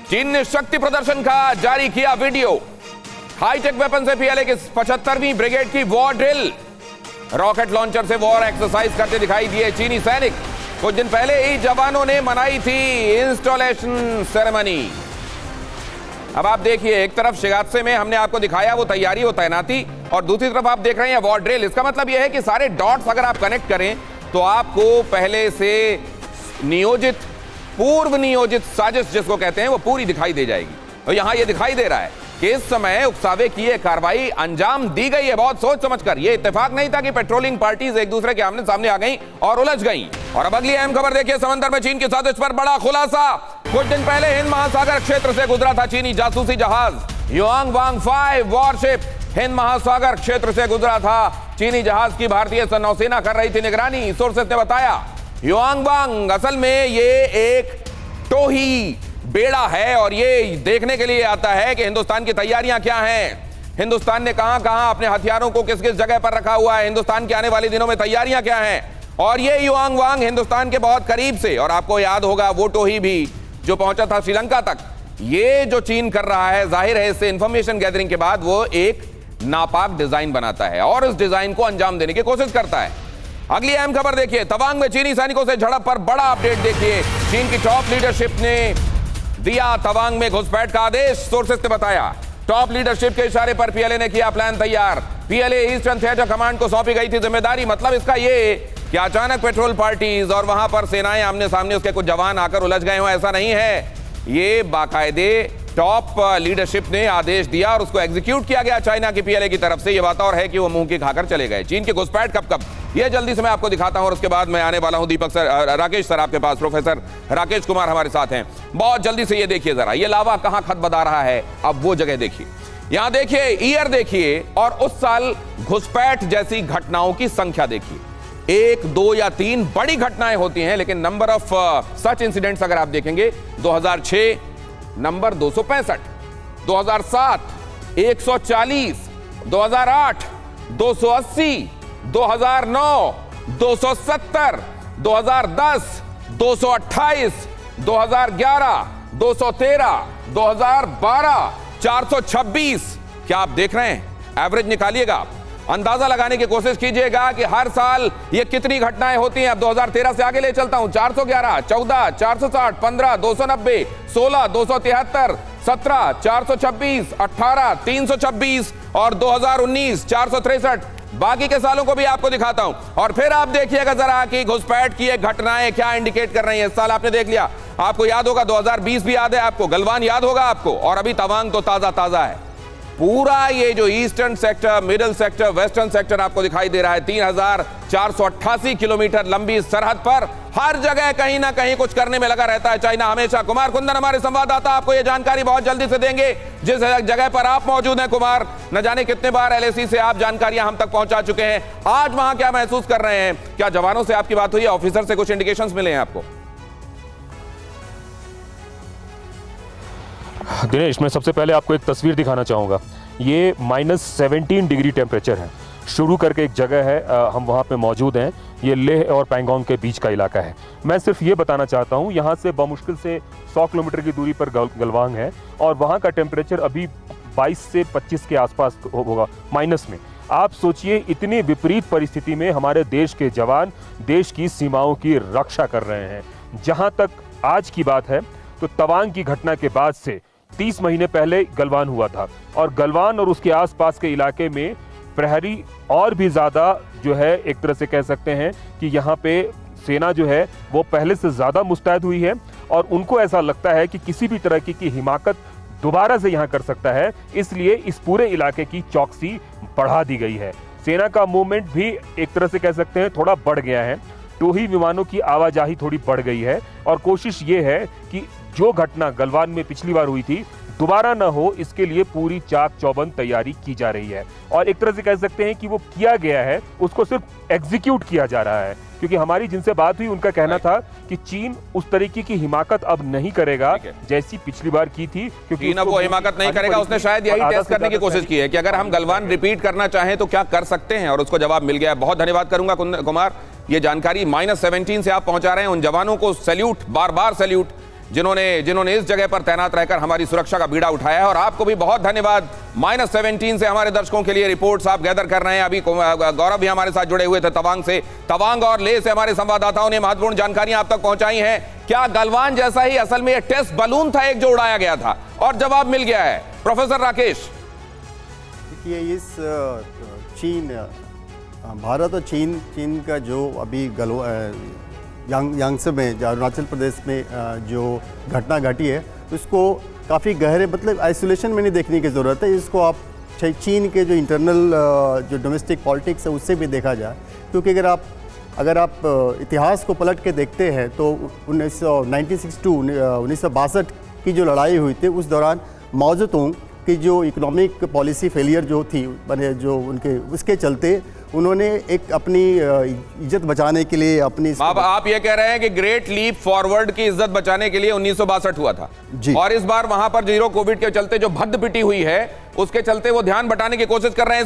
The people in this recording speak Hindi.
चीन ने शक्ति प्रदर्शन का जारी किया वीडियो। हाईटेक वेपन से पीएलए की 75वीं ब्रिगेड की वॉर ड्रिल। रॉकेट लॉन्चर से वॉर एक्सरसाइज करते दिखाई दिए चीनी सैनिक। कुछ दिन पहले ही जवानों ने मनाई थी इंस्टॉलेशन सेरेमनी। अब आप देखिए, एक तरफ शिगात्से में हमने आपको दिखाया वो तैयारी, वो तैनाती, और दूसरी तरफ आप देख रहे हैं वॉर ड्रिल। इसका मतलब यह है कि सारे डॉट्स अगर आप कनेक्ट करें तो आपको पहले से नियोजित, पूर्व नियोजित साजिश जिसको कहते हैं वो पूरी दिखाई दे जाएगी। और यहां ये दिखाई दे रहा है कि इस समय उकसावे की ये कार्रवाई अंजाम दी गई है बहुत सोच समझकर। ये इत्तेफाक नहीं था कि पेट्रोलिंग पार्टीज एक दूसरे के आमने सामने आ गई और उलझ गई। और अब अगली अहम खबर देखिए, समंदर में चीन की साजिश पर बड़ा खुलासा। कुछ दिन पहले हिंद महासागर क्षेत्र से गुजरा था चीनी जासूसी जहाज युआंग वांग 5 वॉरशिप। हिंद महासागर क्षेत्र से गुजरा था चीनी जहाज की भारतीय नौसेना कर रही थी निगरानी। सोर्सेस ने बताया युआंग वांग असल में ये एक टोही बेड़ा है और ये देखने के लिए आता है कि हिंदुस्तान की तैयारियां क्या हैं, हिंदुस्तान ने कहां-कहां अपने हथियारों को किस किस जगह पर रखा हुआ है, हिंदुस्तान के आने वाले दिनों में तैयारियां क्या हैं। और ये युआंग वांग हिंदुस्तान के बहुत करीब से, और आपको याद होगा वो टोही भी जो पहुंचा था श्रीलंका तक। ये जो चीन कर रहा है, जाहिर है इससे इंफॉर्मेशन गैदरिंग के बाद वो एक नापाक डिजाइन बनाता है और इस डिजाइन को अंजाम देने की कोशिश करता है। अगली अहम खबर देखिए, तवांग में चीनी सैनिकों से झड़प पर बड़ा अपडेट देखिए। चीन की टॉप लीडरशिप ने दिया तवांग में घुसपैठ का आदेश। सोर्सेस ने बताया टॉप लीडरशिप के इशारे पर पीएलए ने किया प्लान तैयार। पीएलए ईस्टर्न थिएटर कमांड को सौंपी गई थी जिम्मेदारी। मतलब इसका ये कि अचानक पेट्रोल पार्टीज और वहां पर सेनाएं आमने सामने, उसके कुछ जवान आकर उलझ गए हो, ऐसा नहीं है। ये बाकायदे टॉप लीडरशिप ने आदेश दिया और उसको एग्जीक्यूट किया गया चाइना की पीएलए की तरफ से। ये बात और है कि वो मुंह की खाकर चले गए। चीन की घुसपैठ कब ये जल्दी से मैं आपको दिखाता हूं और उसके बाद मैं आने वाला हूं दीपक सर, राकेश सर आपके पास। प्रोफेसर राकेश कुमार हमारे साथ हैं। बहुत जल्दी से ये देखिए जरा, ये लावा कहां खत बता रहा है। अब वो जगह देखिए, यहां देखिए, ईयर देखिए और उस साल घुसपैठ जैसी घटनाओं की संख्या देखिए। 1, 2 या 3 बड़ी घटनाएं होती हैं, लेकिन नंबर ऑफ सच इंसिडेंट्स अगर आप देखेंगे 2006 नंबर 265, 2007 140, 2008 280, 2009 270, 2010 228, 2011 213, 2012 426। क्या आप देख रहे हैं? एवरेज निकालिएगा आप, अंदाजा लगाने की कोशिश कीजिएगा कि हर साल ये कितनी घटनाएं होती हैं। अब 2013 से आगे ले चलता हूं। 411, 14, 460, 15, 290, 16, 273, 17, 426, 18, 326 और 2019 463। बाकी के सालों को भी आपको दिखाता हूं और फिर आप देखिएगा जरा कि घुसपैठ की घटनाएं क्या इंडिकेट कर रही हैं। इस साल आपने देख लिया, आपको याद होगा 2020 भी याद है, आपको गलवान याद होगा आपको, और अभी तवांग तो ताजा है। पूरा ये जो eastern sector, middle sector, western sector आपको दिखाई दे रहा है। 3488 किलोमीटर लंबी सरहद पर हर जगह कहीं ना कहीं कुछ करने में लगा रहता है चाइना हमेशा। कुमार कुंदन हमारे संवाददाता आपको ये जानकारी बहुत जल्दी से देंगे। जिस जगह पर आप मौजूद हैं कुमार, न जाने कितने बार एलएसी से आप जानकारियां हम तक पहुंचा चुके हैं। आज वहां क्या महसूस कर रहे हैं? क्या जवानों से आपकी बात हुई है? ऑफिसर से कुछ इंडिकेशंस मिले हैं आपको? दिनेश, मैं सबसे पहले आपको एक तस्वीर दिखाना चाहूँगा। ये -17 डिग्री टेम्परेचर है। शुरू करके एक जगह है, हम वहाँ पे मौजूद हैं। ये लेह और पैंगोंग के बीच का इलाका है। मैं सिर्फ ये बताना चाहता हूँ, यहाँ से बमुश्किल से 100 किलोमीटर की दूरी पर गलवांग है और वहाँ का टेम्परेचर अभी 22 से 25 के आसपास होगा, माइनस में। आप सोचिए, इतनी विपरीत परिस्थिति में हमारे देश के जवान देश की सीमाओं की रक्षा कर रहे हैं। जहाँ तक आज की बात है तो तवांग की घटना के बाद से 30 महीने पहले गलवान हुआ था और गलवान और उसके आसपास के इलाके में प्रहरी और भी ज़्यादा जो है, एक तरह से कह सकते हैं कि यहाँ पे सेना जो है वो पहले से ज़्यादा मुस्तैद हुई है और उनको ऐसा लगता है कि किसी भी तरह की हिमाकत दोबारा से यहाँ कर सकता है। इसलिए इस पूरे इलाके की चौकसी बढ़ा दी गई है। सेना का मूवमेंट भी एक तरह से कह सकते हैं थोड़ा बढ़ गया है। टोही विमानों की आवाजाही थोड़ी बढ़ गई है और कोशिश ये है कि जो घटना गलवान में पिछली बार हुई थी दोबारा ना हो, इसके लिए पूरी चाक चौबंद तैयारी की जा रही है। और एक तरह से कह सकते हैं कि वो किया गया है, उसको सिर्फ एग्जीक्यूट किया जा रहा है। क्योंकि हमारी जिनसे बात हुई उनका कहना था कि चीन उस तरीके की हिमाकत अब नहीं करेगा जैसी पिछली बार की थी। क्योंकि चीन अब वो हिमाकत नहीं करेगा। उसने शायद यही टेस्ट करने की कोशिश की है कि अगर हम गलवान रिपीट करना चाहें तो क्या कर सकते हैं, और उसको जवाब मिल गया है। बहुत धन्यवाद करूंगा कुमार, ये जानकारी -17 से आप पहुंचा रहे हैं। उन जवानों को सैल्यूट, बार बार सैल्यूट जिन्होंने इस जगह पर तैनात रहकर हमारी सुरक्षा का बीड़ा उठाया है। और आपको भी बहुत धन्यवाद। -17 से हमारे दर्शकों के लिए रिपोर्ट्स आप गैदर कर रहे हैं। अभी गौरव भी हमारे साथ जुड़े हुए थे तवांग से। तवांग और लेह से हमारे संवाददाताओं ने महत्वपूर्ण जानकारियां आप तक पहुंचाई हैं। क्या गलवान जैसा ही असल में यह टेस्ट बलून था एक जो उड़ाया गया था, और जवाब मिल गया है? प्रोफेसर राकेश, देखिए, इस भारत और चीन का जो अभी यांगत्से में, अरुणाचल प्रदेश में जो घटना घटी है, उसको काफ़ी गहरे, मतलब आइसोलेशन में नहीं देखने की ज़रूरत है। इसको आप चीन के जो इंटरनल जो डोमेस्टिक पॉलिटिक्स है उससे भी देखा जाए, क्योंकि अगर आप इतिहास को पलट के देखते हैं तो 1962 की जो लड़ाई हुई थी, उस दौरान माओ ज़ेडुंग की जो इकोनॉमिक पॉलिसी फेलियर जो थी, जो उसके चलते उन्होंने एक अपनी इज्जत बचाने के लिए अपनी, अब आप ये कह रहे हैं कि ग्रेट लीप फॉरवर्ड की इज्जत बचाने के लिए 1962 हुआ था जी। और इस बार वहां पर जीरो कोविड के चलते जो भद्द पिटी हुई है, उसके चलते वो ध्यान बटाने की कोशिश कर रहे हैं।